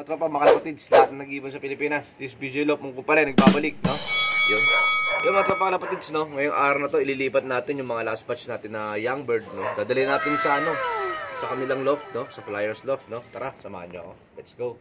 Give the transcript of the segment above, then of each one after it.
Mga tropa, mga kalapatids, lahat na nag-iibon sa Pilipinas. This video love mong kumpare, nagbabalik, no? Yun. Yung mga tropa, kalapatids, no? Ngayong araw na to, ililipat natin yung mga last batch natin na young bird, no? Dadali natin sa ano, sa kanilang loft, no? Sa Flyers loft, no? Tara, samahan nyo ako. Let's go.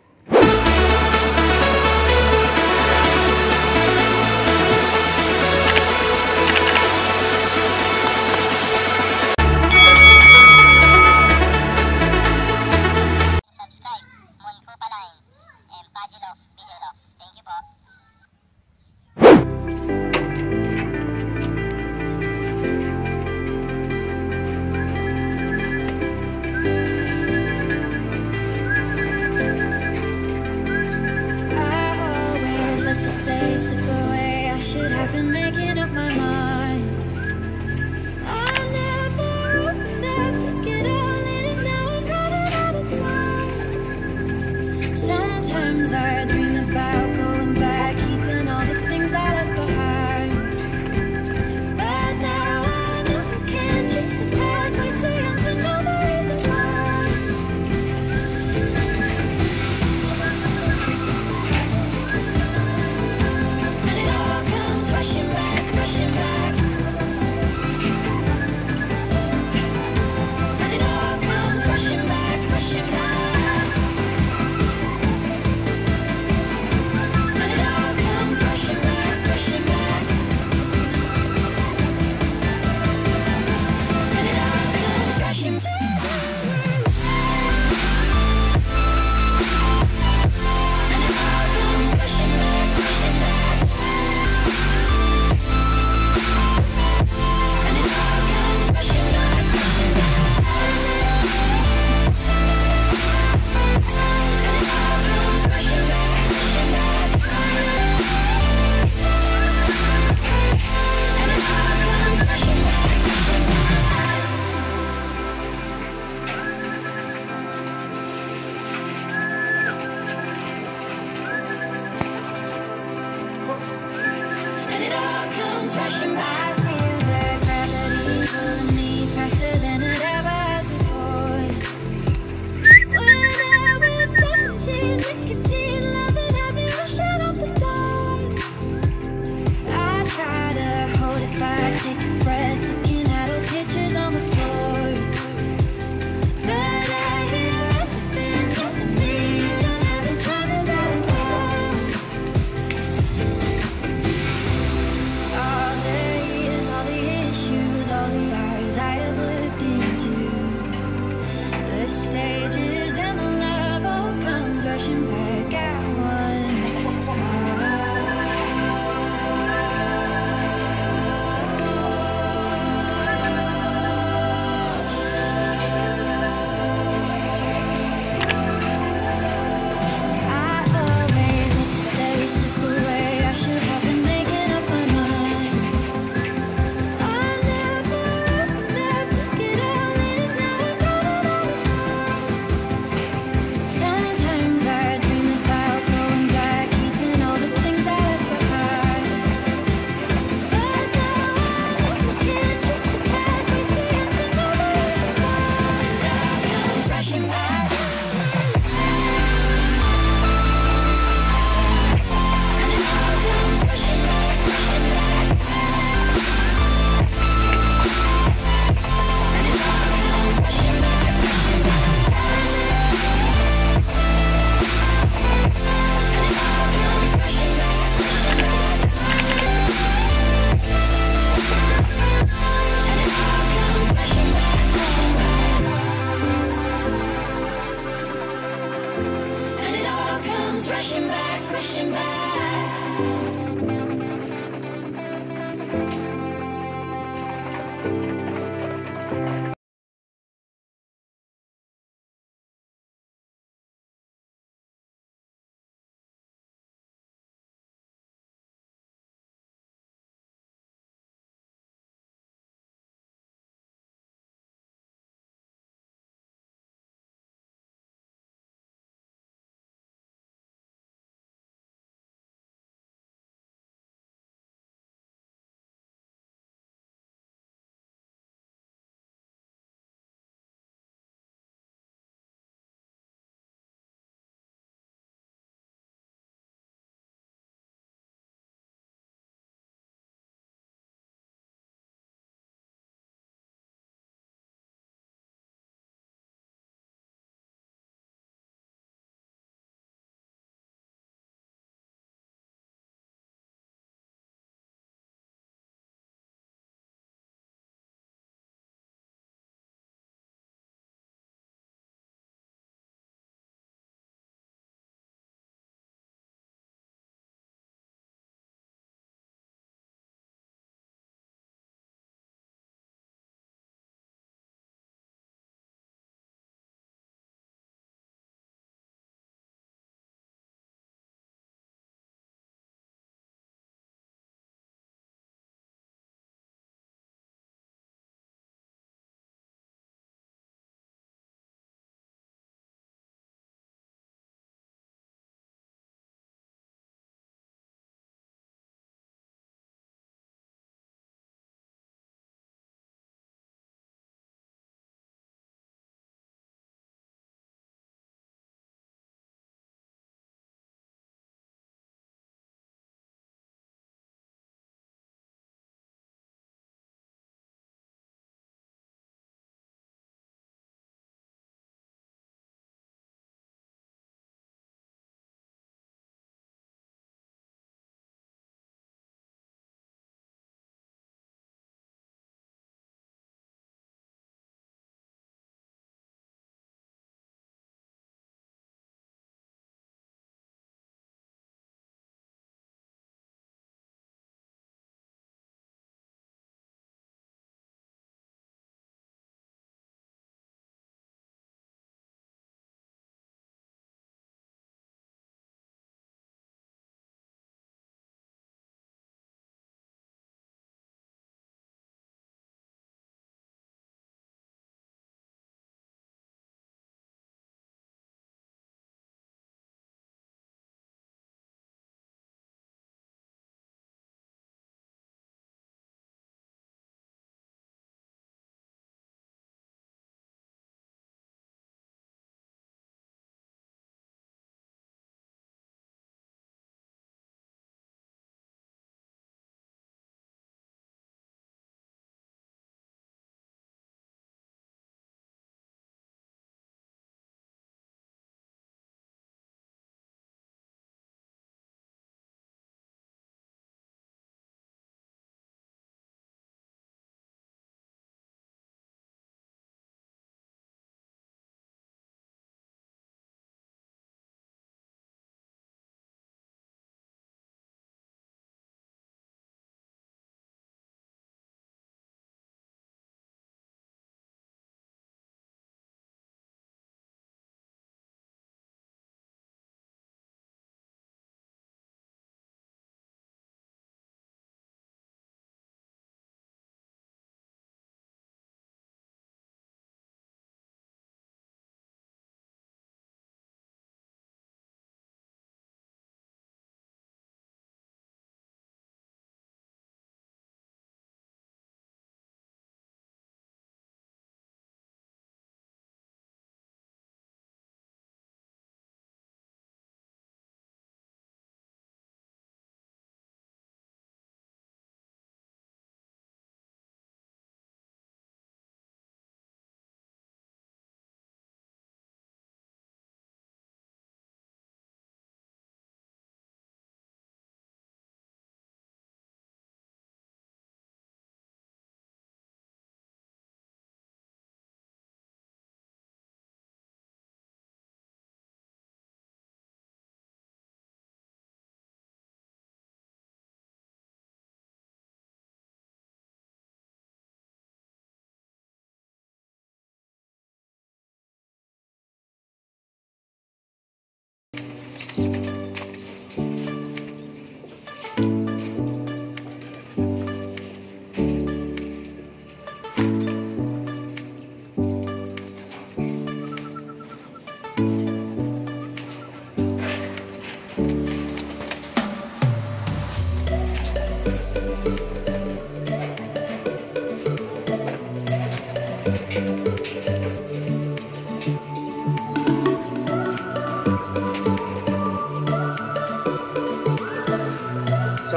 Sometimes I dream about going back, keeping all the things I left behind. But now I know I can't change the past, way too young to know the reason why. And it all comes rushing back, rushing back. And it all comes rushing back, rushing back. Rushing by, I feel the gravity pulling me faster than it ever has before. When I was 17, nicotine loving had me rushing out the door. I try to hold it back, take a breath, looking at old pictures on the floor. But I hear everything telling me you don't have the time to let it go. All the issues, all the eyes I have looked into, the stages and the love all comes rushing back at once. I always let the days slip away. I should have been making up my mind. Sometimes I dream about going back, keeping all the things I left behind. But now I can't change the past, way too young to know the reason why. Comes rushing back. And it all comes rushing back, rushing back. And it all comes rushing back, rushing back. Rushing back, rushing back.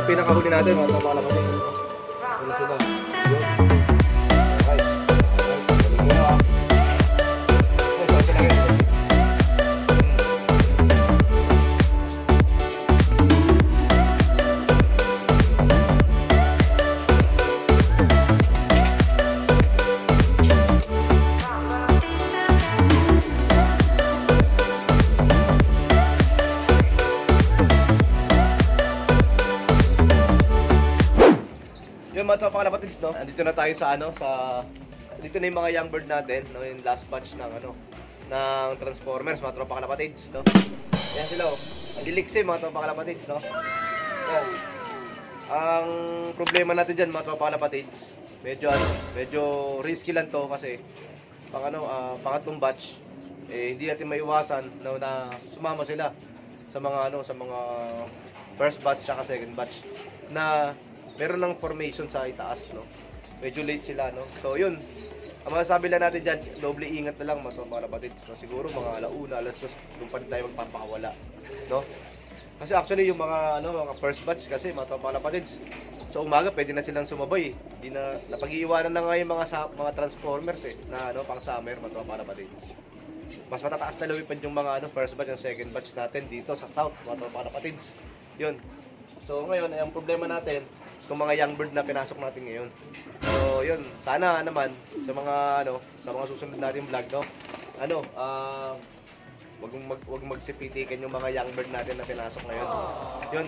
pinakahuli natin, mga tropa kalapatids. Wala sila. Yun. Okay. Balik mo na. Yung mga tropa kalapatids, no? Andito na tayo sa dito na yung mga young bird natin, no? Yung last batch ng ng Transformers, mga tropa kalapatids, no? Yan sila, oh. Naliliksi, mga tropa kalapatids, no? Yan. Ang problema natin diyan, mga tropa kalapatids, medyo risky lang to kasi pangatlong batch hindi natin maiwasan na sumama sila sa mga first batch at second batch na meron ng formation sa itaas, no? Medyo late sila, no? So, yun. Ang masasabi lang natin dyan, doble ingat na lang, mga kalapatids. So, siguro mga alauna, alas 2, doon pa rin tayo magpapakawala, no? Kasi actually, yung mga first batch kasi, mga kalapatids, sa umaga, pwede na silang sumabay. Hindi na, napag-iiwanan na nga yung mga Transformers, na pang summer, mga kalapatids. Mas matataas na lumipad yung mga first batch and second batch natin dito sa south, mga kalapatids. Yun. So, ngayon, ang problema natin, kung mga young bird na pinasok natin ngayon. So, yun, sana naman sa mga susunod natin vlog, no. Wag magsipitikan yung mga young bird natin na pinasok ngayon. Yun.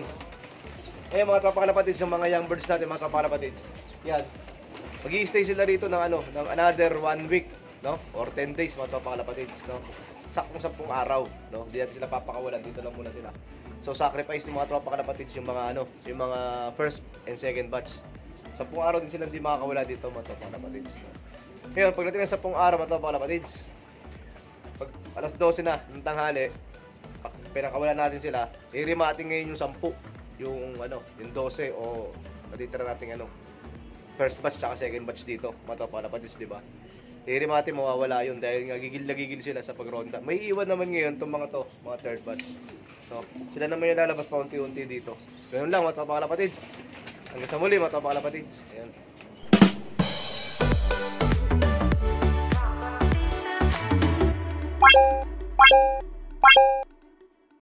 Mga tropa kalapatids, yung mga young birds natin, mga tropa kalapatids. Yan. Mag-i-stay sila rito ng another 1 week, no? Or 10 days, mga tropa kalapatids, no. Saktong 10 araw, no. Hindi natin sila papakawalan, dito lang muna sila. So sacrifice ng mga tropa kalapatids yung mga yung mga first and second batch. 10 araw din sila hindi makakawala dito, mga tropa kalapatids. Ngayon, pagdating ng 10 araw, mga tropa kalapatids, pag alas 12 na ng tanghali, pinakawala natin sila, i-remating ngayon yung 10, yung 12 o natitira nating first batch at second batch dito, mga tropa kalapatids, di ba? I-remating mawawala yun dahil nga gigil sila sa pagronda. May iwan naman ngayon itong mga third batch. So, sila naman yung lalabas pa unti-unti dito. Ganun lang, mga tropa kalapatids. Hanggang sa muli, mga tropa kalapatids. Ayan.